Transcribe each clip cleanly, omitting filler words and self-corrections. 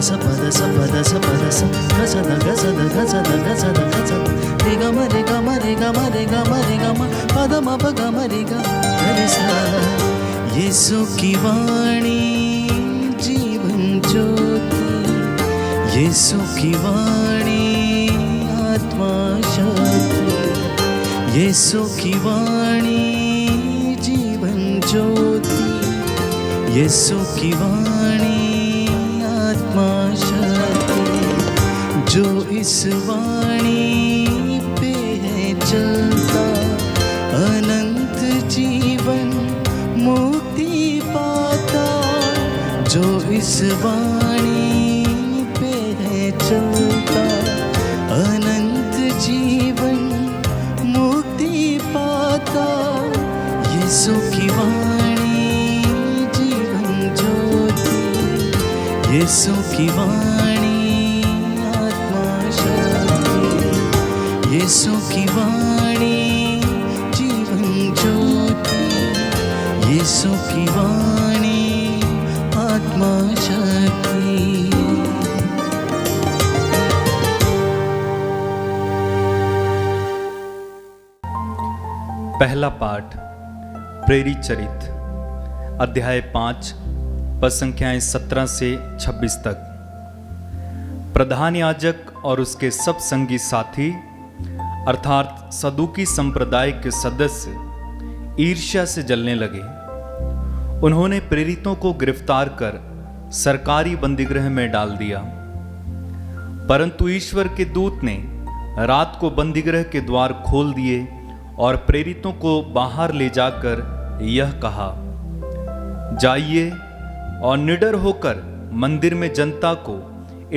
ಸ ಪದ ಸ ಪದ ಸ ಪದ ಸ ಗಸದ ಗಸದ ಗಸದ ಗಸದ ಗಸದ ರಿ ಗ ಮ ರಿ ಗ ಮ ರಿ ಗ ಮ ರಿ ಗ ಮ ರಿ ಗ ಮ ಪದ ಮ ಪ ಗ ಮ ರಿ ಗ ರಿ ಸ ಯೇಸು की वाणी जीवन ज्योति यीशु की वाणी आत्मा शक्ति यीशु की वाणी जीवन ज्योति यीशु की वाणी आत्मा शक्ति जो इस वाणी पे है चलता अनंत जीवन मुक्ति पाता जो इस वाणी पे है चलता अनंत जीवन मुक्ति पाता यीशु की वाणी जीवन ज्योति यीशु की वाणी आत्मा शक्ति यीशु की वाणी जीवन ज्योति यीशु की वाणी आत्मा शक्ति। पहला पाठ प्रेरित चरित अध्याय 5 पद संख्याएं 17 से 26 तक। प्रधान याजक और उसके सब संगी साथी अर्थात सदूकी संप्रदाय के सदस्य ईर्ष्या से जलने लगे। उन्होंने प्रेरितों को गिरफ्तार कर सरकारी बंदीगृह में डाल दिया। परंतु ईश्वर के दूत ने रात को बंदीगृह के द्वार खोल दिए और प्रेरितों को बाहर ले जाकर यह कहा, जाइए और निडर होकर मंदिर में जनता को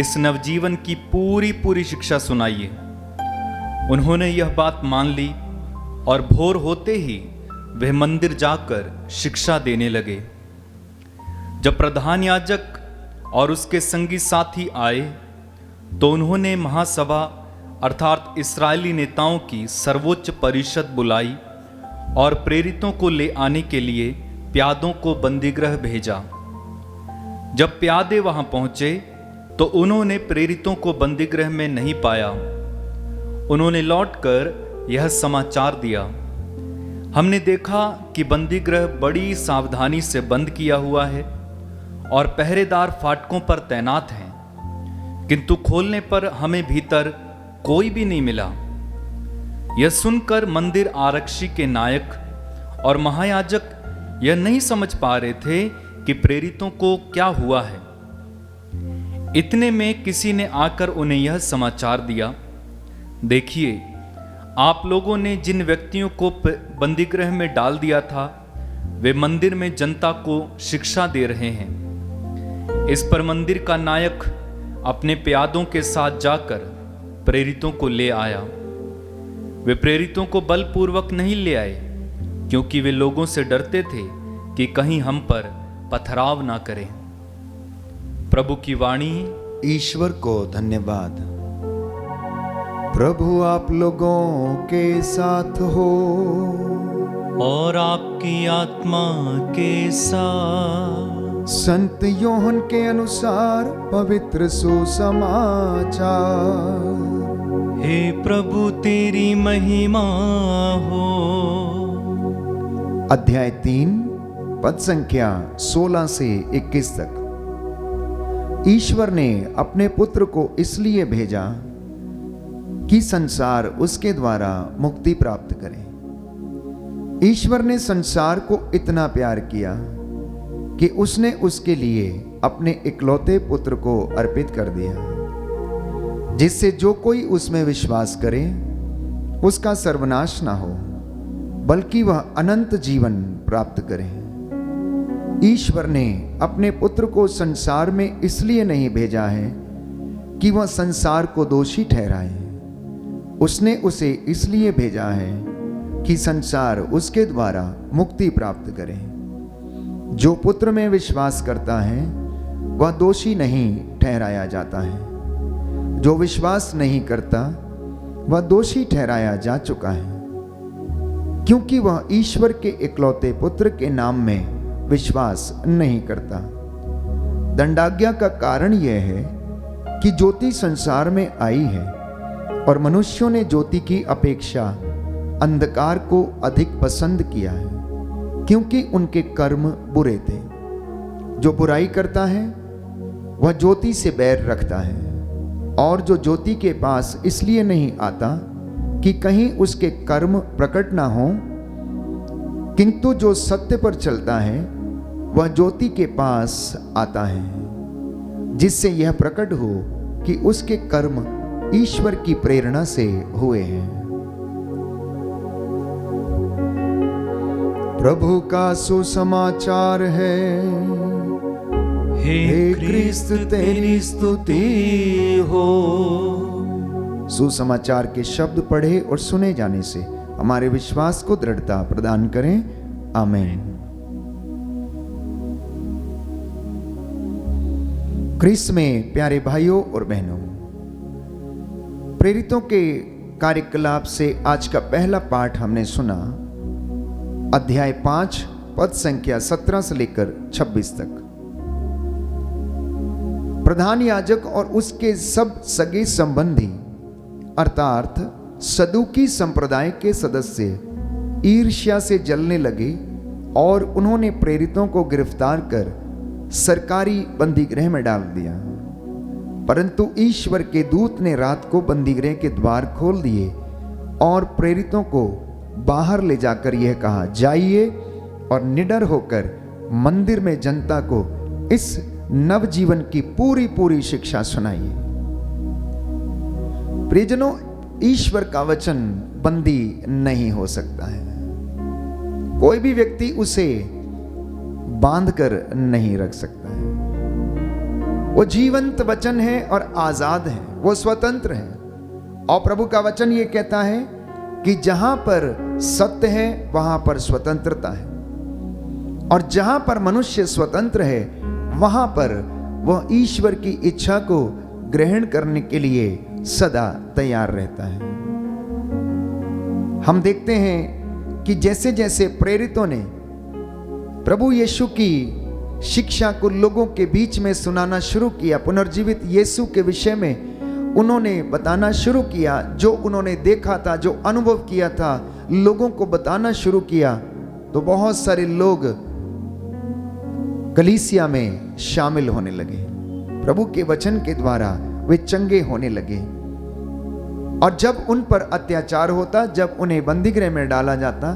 इस नवजीवन की पूरी शिक्षा सुनाइए। उन्होंने यह बात मान ली और भोर होते ही वे मंदिर जाकर शिक्षा देने लगे। जब प्रधान याजक और उसके संगी साथी आए तो उन्होंने महासभा अर्थात इस्राएली नेताओं की सर्वोच्च परिषद बुलाई और प्रेरितों को ले आने के लिए प्यादों को बंदीगृह भेजा। जब प्यादे वहां पहुंचे तो उन्होंने प्रेरितों को बंदीगृह में नहीं पाया। उन्होंने लौटकर यह समाचार दिया, हमने देखा कि बंदीगृह बड़ी सावधानी से बंद किया हुआ है और पहरेदार फाटकों पर तैनात हैं, किंतु खोलने पर हमें भीतर कोई भी नहीं मिला। यह सुनकर मंदिर आरक्षी के नायक और महायाजक यह नहीं समझ पा रहे थे कि प्रेरितों को क्या हुआ है। इतने में किसी ने आकर उन्हें यह समाचार दिया, देखिए आप लोगों ने जिन व्यक्तियों को बंदीगृह में डाल दिया था वे मंदिर में जनता को शिक्षा दे रहे हैं। इस पर मंदिर का नायक अपने प्यादों के साथ जाकर प्रेरितों को ले आया। वे प्रेरितों को बलपूर्वक नहीं ले आए क्योंकि वे लोगों से डरते थे कि कहीं हम पर पथराव ना करें। प्रभु की वाणी। ईश्वर को धन्यवाद। प्रभु आप लोगों के साथ हो और आपकी आत्मा के साथ। संत योहन के अनुसार पवित्र सुसमाचार। हे प्रभु तेरी महिमा हो। अध्याय 3 पद संख्या 16 से 21 तक। ईश्वर ने अपने पुत्र को इसलिए भेजा कि संसार उसके द्वारा मुक्ति प्राप्त करे। ईश्वर ने संसार को इतना प्यार किया कि उसने उसके लिए अपने इकलौते पुत्र को अर्पित कर दिया, जिससे जो कोई उसमें विश्वास करे उसका सर्वनाश ना हो बल्कि वह अनंत जीवन प्राप्त करे। ईश्वर ने अपने पुत्र को संसार में इसलिए नहीं भेजा है कि वह संसार को दोषी ठहराए, उसने उसे इसलिए भेजा है कि संसार उसके द्वारा मुक्ति प्राप्त करे। जो पुत्र में विश्वास करता है वह दोषी नहीं ठहराया जाता है, जो विश्वास नहीं करता वह दोषी ठहराया जा चुका है, क्योंकि वह ईश्वर के इकलौते पुत्र के नाम में विश्वास नहीं करता। दंडाज्ञा का कारण यह है कि ज्योति संसार में आई है और मनुष्यों ने ज्योति की अपेक्षा अंधकार को अधिक पसंद किया है, क्योंकि उनके कर्म बुरे थे। जो बुराई करता है वह ज्योति से बैर रखता है और जो ज्योति के पास इसलिए नहीं आता कि कहीं उसके कर्म प्रकट ना हो, किंतु जो सत्य पर चलता है वह ज्योति के पास आता है, जिससे यह प्रकट हो कि उसके कर्म ईश्वर की प्रेरणा से हुए हैं। प्रभु का सुसमाचार है, हे क्रिस्त तेरी स्तुति हो। सुसमाचार के शब्द पढ़े और सुने जाने से हमारे विश्वास को दृढ़ता प्रदान करें। आमीन। क्रिस्त में प्यारे भाइयों और बहनों, प्रेरितों के कार्यकलाप से आज का पहला पाठ हमने सुना, अध्याय 5 पद संख्या 17 से लेकर 26 तक। प्रधान याजक और उसके सब सगे संबंधी अर्थात सदूकी संप्रदाय के सदस्य ईर्ष्या से जलने लगे और उन्होंने प्रेरितों को गिरफ्तार कर सरकारी बंदीगृह में डाल दिया। परंतु ईश्वर के दूत ने रात को बंदीगृह के द्वार खोल दिए और प्रेरितों को बाहर ले जाकर यह कहा, जाइए और निडर होकर मंदिर में जनता को इस नवजीवन की पूरी पूरी शिक्षा सुनाइए। प्रियजनों, ईश्वर का वचन बंदी नहीं हो सकता है। कोई भी व्यक्ति उसे बांध कर नहीं रख सकता है। वो जीवंत वचन है और आजाद है, वो स्वतंत्र है। और प्रभु का वचन ये कहता है कि जहां पर सत्य है वहां पर स्वतंत्रता है, और जहां पर मनुष्य स्वतंत्र है वहां पर वह ईश्वर की इच्छा को ग्रहण करने के लिए सदा तैयार रहता है। हम देखते हैं कि जैसे जैसे प्रेरितों ने प्रभु यीशु की शिक्षा को लोगों के बीच में सुनाना शुरू किया, पुनर्जीवित यीशु के विषय में उन्होंने बताना शुरू किया, जो उन्होंने देखा था, जो अनुभव किया था, लोगों को बताना शुरू किया, तो बहुत सारे लोग कलीसिया में शामिल होने लगे। प्रभु के वचन के द्वारा वे चंगे होने लगे। और जब उन पर अत्याचार होता, जब उन्हें बंदीगृह में डाला जाता,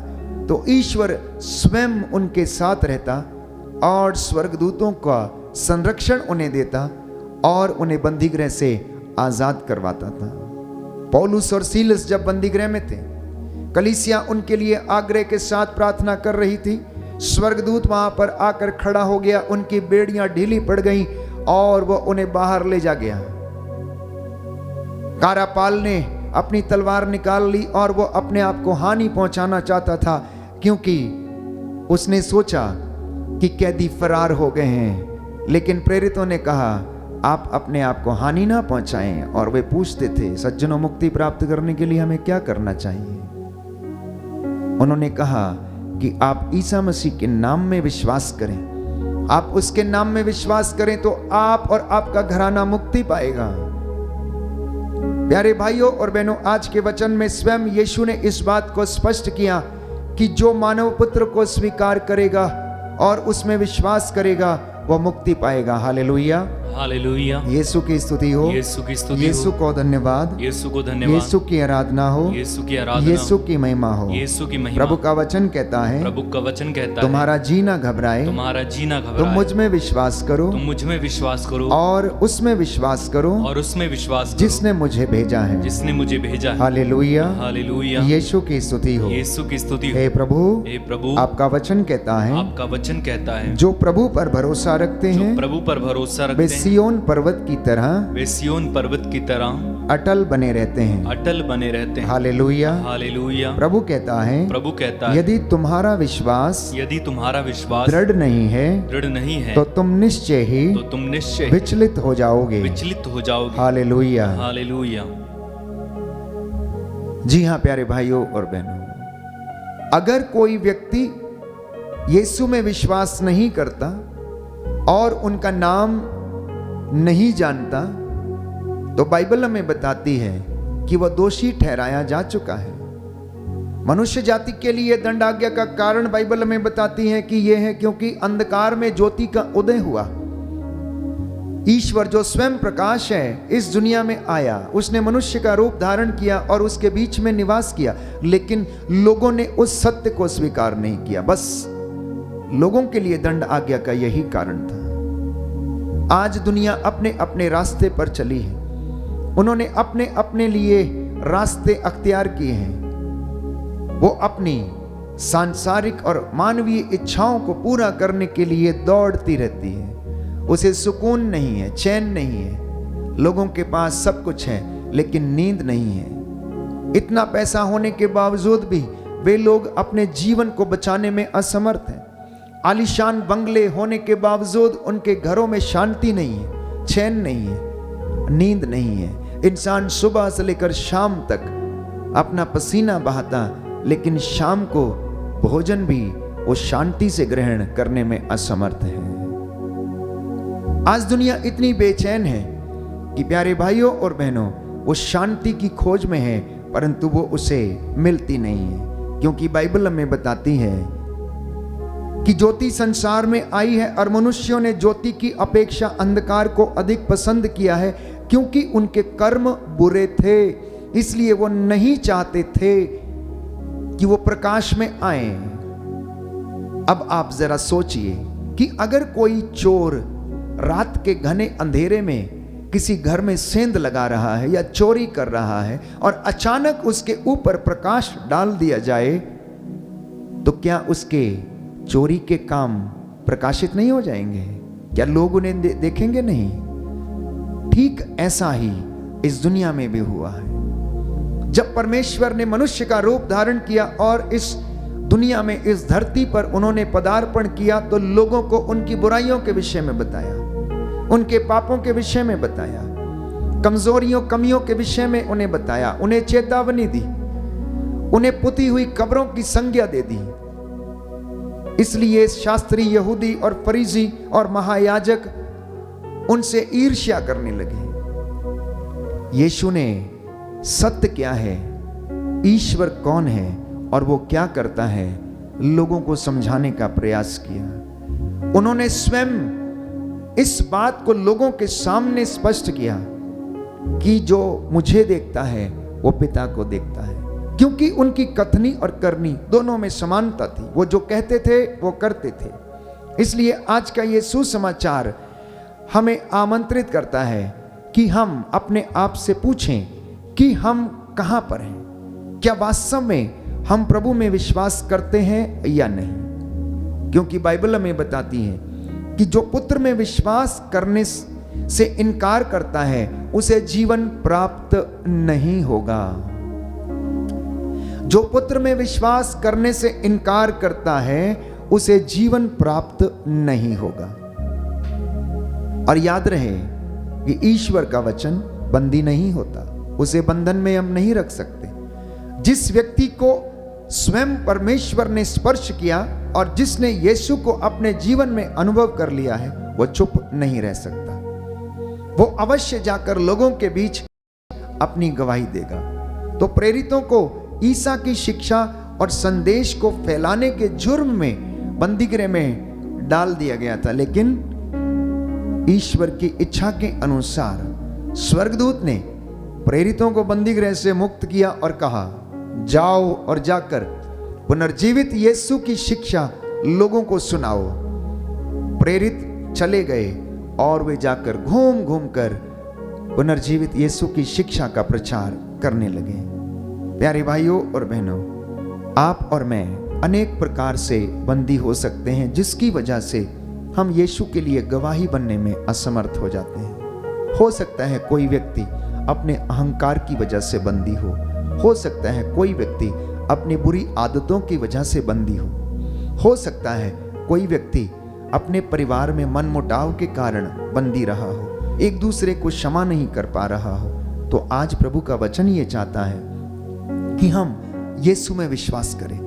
तो ईश्वर स्वयं उनके साथ रहता और स्वर्गदूतों का संरक्षण उन्हें देता और उन्हें बंदीगृह से आजाद करवाता था। पौलुस और सीलस जब बंदीगृह में थे, कलीसिया उनके लिए आग्रह के साथ प्रार्थना कर रही थी। स्वर्गदूत वहां पर आकर खड़ा हो गया, उनकी बेड़ियां ढीली पड़ गईं और वह उन्हें बाहर ले जा गया। कारापाल ने अपनी तलवार निकाल ली और वो अपने आप को हानि पहुंचाना चाहता था, क्योंकि उसने सोचा कि कैदी फरार हो गए हैं। लेकिन प्रेरितों ने कहा, आप अपने आप को हानि ना पहुंचाएं। और वे पूछते थे, सज्जनों, मुक्ति प्राप्त करने के लिए हमें क्या करना चाहिए? उन्होंने कहा कि आप ईसा मसीह के नाम में विश्वास करें। आप उसके नाम में विश्वास करें तो आप और आपका घराना मुक्ति पाएगा। प्यारे भाइयों और बहनों, आज के वचन में स्वयं यीशु ने इस बात को स्पष्ट किया कि जो मानव पुत्र को स्वीकार करेगा और उसमें विश्वास करेगा वह मुक्ति पाएगा। Hallelujah, hallelujah. यीशु की स्तुति हो, यीशु की स्तुति हो, यीशु को धन्यवाद, यीशु को धन्यवाद, यीशु की आराधना हो, यीशु की आराधना, यीशु की महिमा हो, यीशु की महिमा। प्रभु का वचन कहता है, प्रभु का वचन कहता है, तुम्हारा जी ना घबराए, तुम्हारा जी ना घबराए, तुम मुझ में विश्वास करो, तुम मुझ में विश्वास करो और उसमें विश्वास करो, और उसमें विश्वास करो जिसने मुझे भेजा है। जिसने मुझे भेजा है। Hallelujah, hallelujah. यीशु की स्तुति हो, यीशु की स्तुति हो। हे प्रभु, हे प्रभु, आपका वचन कहता है, आपका वचन कहता है, जो प्रभु पर भरोसा रखते जो हैं प्रभु पर भरोसा वे रखते हैं, सियोन पर्वत की तरह वे सिय्योन पर्वत की तरह अटल बने रहते हैं। अटल बने रहते हैं। Hallelujah, hallelujah. प्रभु कहता है, प्रभु कहता है, यदि तुम्हारा विश्वास यदि तुम्हारा विश्वास दृढ़ नहीं है दृढ़ नहीं है तो तुम निश्चय ही तो तुम निश्चय विचलित हो जाओगे। विचलित हो जाओगे। Hallelujah, hallelujah. जी हाँ प्यारे भाइयों और बहनों, अगर कोई व्यक्ति यीशु में विश्वास नहीं करता और उनका नाम नहीं जानता, तो बाइबल हमें बताती है कि वह दोषी ठहराया जा चुका है। मनुष्य जाति के लिए दंड आज्ञा का कारण बाइबल हमें बताती है कि यह है क्योंकि अंधकार में ज्योति का उदय हुआ। ईश्वर जो स्वयं प्रकाश है इस दुनिया में आया, उसने मनुष्य का रूप धारण किया और उसके बीच में निवास किया, लेकिन लोगों ने उस सत्य को स्वीकार नहीं किया। बस लोगों के लिए दंड आज्ञा का यही कारण था। आज दुनिया अपने अपने रास्ते पर चली है, उन्होंने अपने अपने लिए रास्ते अख्तियार किए हैं। वो अपनी सांसारिक और मानवीय इच्छाओं को पूरा करने के लिए दौड़ती रहती है। उसे सुकून नहीं है, चैन नहीं है। लोगों के पास सब कुछ है लेकिन नींद नहीं है। इतना पैसा होने के बावजूद भी वे लोग अपने जीवन को बचाने में असमर्थ हैं। आलीशान बंगले होने के बावजूद उनके घरों में शांति नहीं है, चैन नहीं है, नींद नहीं है। इंसान सुबह से लेकर शाम तक अपना पसीना बहाता, लेकिन शाम को भोजन भी वो शांति से ग्रहण करने में असमर्थ है। आज दुनिया इतनी बेचैन है कि प्यारे भाइयों और बहनों, वो शांति की खोज में है, परंतु वो उसे मिलती नहीं है। क्योंकि बाइबल हमें बताती है कि ज्योति संसार में आई है और मनुष्यों ने ज्योति की अपेक्षा अंधकार को अधिक पसंद किया है, क्योंकि उनके कर्म बुरे थे। इसलिए वो नहीं चाहते थे कि वो प्रकाश में आए। अब आप जरा सोचिए कि अगर कोई चोर रात के घने अंधेरे में किसी घर में सेंध लगा रहा है या चोरी कर रहा है और अचानक उसके ऊपर प्रकाश डाल दिया जाए, तो क्या उसके चोरी के काम प्रकाशित नहीं हो जाएंगे? क्या लोग उन्हें देखेंगे नहीं? ठीक ऐसा ही इस दुनिया में भी हुआ है। जब परमेश्वर ने मनुष्य का रूप धारण किया और इस दुनिया में, इस धरती पर उन्होंने पदार्पण किया, तो लोगों को उनकी बुराइयों के विषय में बताया, उनके पापों के विषय में बताया, कमजोरियों कमियों के विषय में उन्हें बताया, उन्हें चेतावनी दी, उन्हें पुती हुई कब्रों की संज्ञा दे दी। इसलिए शास्त्री यहूदी और फरीसी और महायाजक उनसे ईर्ष्या करने लगे। यीशु ने सत्य क्या है, ईश्वर कौन है और वो क्या करता है, लोगों को समझाने का प्रयास किया। उन्होंने स्वयं इस बात को लोगों के सामने स्पष्ट किया कि जो मुझे देखता है वो पिता को देखता है, क्योंकि उनकी कथनी और करनी दोनों में समानता थी। वो जो कहते थे वो करते थे। इसलिए आज का ये सुसमाचार हमें आमंत्रित करता है कि हम अपने आप से पूछें कि हम कहां पर हैं। क्या वास्तव में हम प्रभु में विश्वास करते हैं या नहीं? क्योंकि बाइबल हमें बताती है कि जो पुत्र में विश्वास करने से इनकार करता है उसे जीवन प्राप्त नहीं होगा। जो पुत्र में विश्वास करने से इनकार करता है उसे जीवन प्राप्त नहीं होगा। और याद रहे कि ईश्वर का वचन बंदी नहीं होता, उसे बंधन में हम नहीं रख सकते। जिस व्यक्ति को स्वयं परमेश्वर ने स्पर्श किया और जिसने यीशु को अपने जीवन में अनुभव कर लिया है, वो चुप नहीं रह सकता। वो अवश्य जाकर लोगों के बीच अपनी गवाही देगा। तो प्रेरितों को ईसा की शिक्षा और संदेश को फैलाने के जुर्म में बंदीगृह में डाल दिया गया था, लेकिन ईश्वर की इच्छा के अनुसार स्वर्गदूत ने प्रेरितों को बंदीगृह से मुक्त किया और कहा, जाओ और जाकर पुनर्जीवित यीशु की शिक्षा लोगों को सुनाओ। प्रेरित चले गए और वे जाकर घूम घूम कर पुनर्जीवित यीशु की शिक्षा का प्रचार करने लगे। प्यारे भाइयों और बहनों, आप और मैं अनेक प्रकार से बंदी हो सकते हैं, जिसकी वजह से हम यीशु के लिए गवाही बनने में असमर्थ हो जाते हैं। हो सकता है कोई व्यक्ति अपने अहंकार की वजह से बंदी हो सकता है कोई व्यक्ति अपनी बुरी आदतों की वजह से बंदी हो सकता है कोई व्यक्ति अपने परिवार में मनमुटाव के कारण बंदी रहा हो, एक दूसरे को क्षमा नहीं कर पा रहा हो। तो आज प्रभु का वचन ये चाहता है कि हम यीशु में विश्वास करें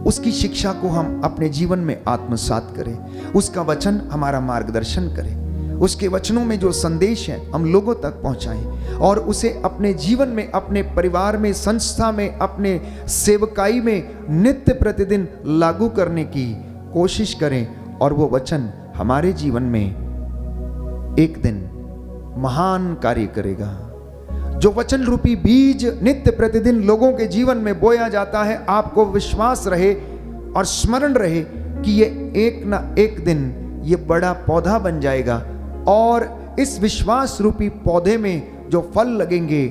उसकी शिक्षा को हम अपने जीवन में आत्मसात करें, उसका वचन हमारा मार्गदर्शन करे, उसके वचनों में जो संदेश है हम लोगों तक पहुंचाएं और उसे अपने जीवन में, अपने परिवार में, संस्था में, अपने सेवकाई में नित्य प्रतिदिन लागू करने की कोशिश करें और वो वचन हमारे जीवन में एक दिन महान कार्य करेगा। जो वचन रूपी बीज नित्य प्रतिदिन लोगों के जीवन में बोया जाता है, आपको विश्वास रहे और स्मरण रहे कि ये एक ना एक दिन ये बड़ा पौधा बन जाएगा और इस विश्वास रूपी पौधे में जो फल लगेंगे,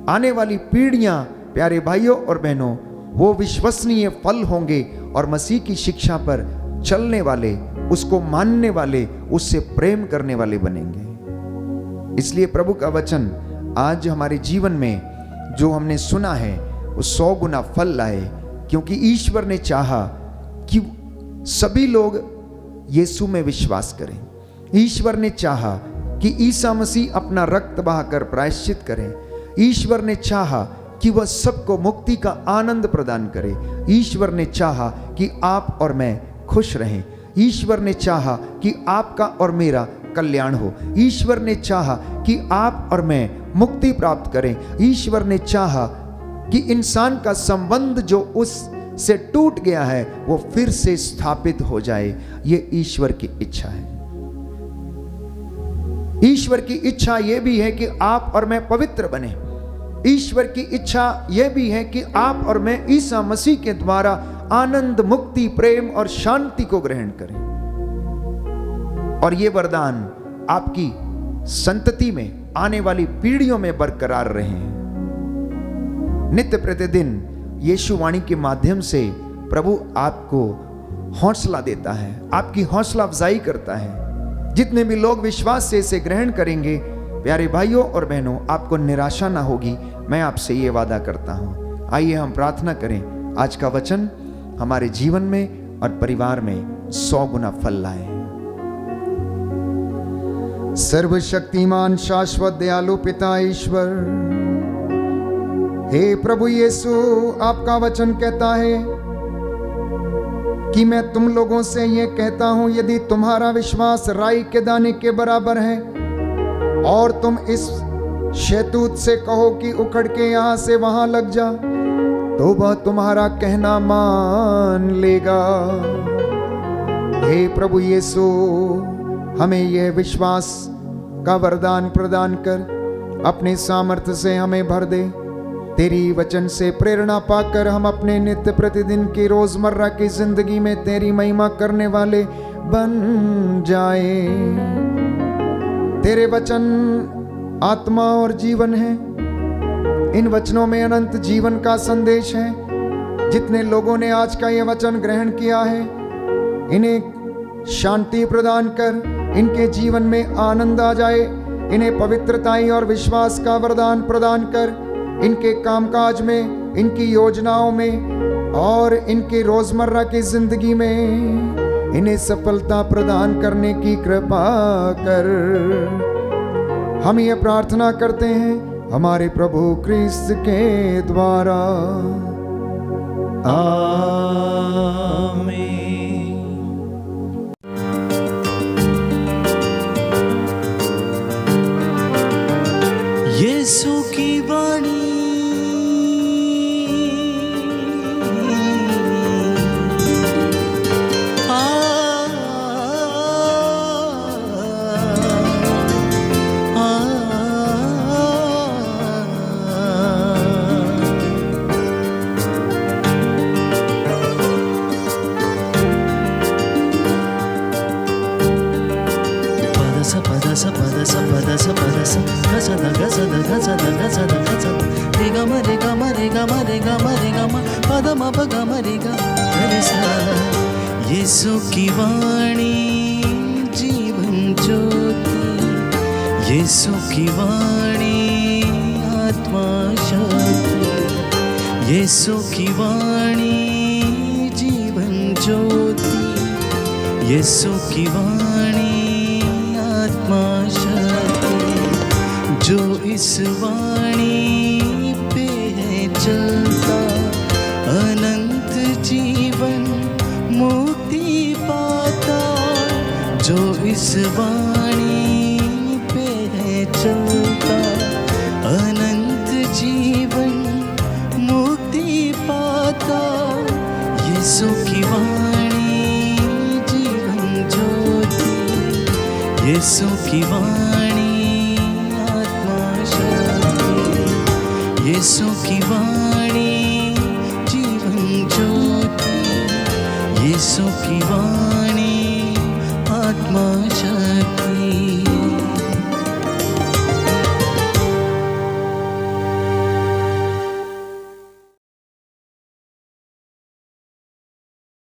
आने वाली पीढ़ियां, प्यारे भाइयों और बहनों, वो विश्वसनीय फल होंगे और मसीह की शिक्षा पर चलने वाले, उसको मानने वाले, उससे प्रेम करने वाले बनेंगे। इसलिए प्रभु का वचन आज हमारे जीवन में जो हमने सुना है वो 100 गुना फल लाए, क्योंकि ईश्वर ने चाहा कि सभी लोग यीशु में विश्वास करें। ईश्वर ने चाहा कि ईसा मसीह अपना रक्त बहाकर प्रायश्चित करें। ईश्वर ने चाहा कि वह सबको मुक्ति का आनंद प्रदान करे। ईश्वर ने चाहा कि आप और मैं खुश रहें। ईश्वर ने चाहा कि आपका और मेरा कल्याण हो। ईश्वर ने चाहा कि आप और मैं मुक्ति प्राप्त करें। ईश्वर ने चाहा कि इंसान का संबंध जो उससे टूट गया है वो फिर से स्थापित हो जाए। ये ईश्वर की इच्छा है। ईश्वर की इच्छा यह भी है कि आप और मैं पवित्र बने। ईश्वर की इच्छा यह भी है कि आप और मैं ईसा मसीह के द्वारा आनंद, मुक्ति, प्रेम और शांति को ग्रहण करें और ये वरदान आपकी संतति में, आने वाली पीढ़ियों में बरकरार रहें। नित्य प्रतिदिन यीशु वाणी के माध्यम से प्रभु आपको हौसला देता है, आपकी हौसला अफजाई करता है। जितने भी लोग विश्वास से इसे ग्रहण करेंगे, प्यारे भाइयों और बहनों, आपको निराशा ना होगी, मैं आपसे ये वादा करता हूं। आइए हम प्रार्थना करें, आज का वचन हमारे जीवन में और परिवार में 100 गुना फल लाए। सर्वशक्तिमान शाश्वत दयालु पिता ईश्वर, हे प्रभु यीशु, आपका वचन कहता है कि मैं तुम लोगों से ये कहता हूं, यदि तुम्हारा विश्वास राई के दाने के बराबर है और तुम इस शहतूत से कहो कि उखड़ के यहां से वहां लग जा, तो वह तुम्हारा कहना मान लेगा। हे प्रभु यीशु, हमें यह विश्वास का वरदान प्रदान कर, अपने सामर्थ्य से हमें भर दे। तेरी वचन से प्रेरणा पाकर हम अपने नित्य प्रतिदिन की रोजमर्रा की जिंदगी में तेरी महिमा करने वाले बन जाए। तेरे वचन आत्मा और जीवन है। इन वचनों में अनंत जीवन का संदेश है। जितने लोगों ने आज का ये वचन ग्रहण किया है, इन्हें शांति प्रदान कर, इनके जीवन में आनंद आ जाए। इन्हें पवित्रताई और विश्वास का वरदान प्रदान कर, इनके कामकाज में, इनकी योजनाओं में और इनकी रोजमर्रा की जिंदगी में इन्हें सफलता प्रदान करने की कृपा कर। हम ये प्रार्थना करते हैं हमारे प्रभु क्रिस्त के द्वारा, आमीन। यीशु की वाणी यीशु की वाणी जीवन ज्योति, यीशु की वाणी आत्मा शांति, यीशु की वाणी जीवन ज्योति, यीशु की वाणी आत्मा शांति। जो इस वाणी पे है चलता, अनंत जीवन वाणी पे है चलता, अनंत जीवन मुक्ति पाता। यीशु की वाणी जीवन ज्योति, यीशु की वाणी आत्मा शक्ति, यीशु की वाणी जीवन ज्योति, यीशु की वाणी आत्मा शक्ति।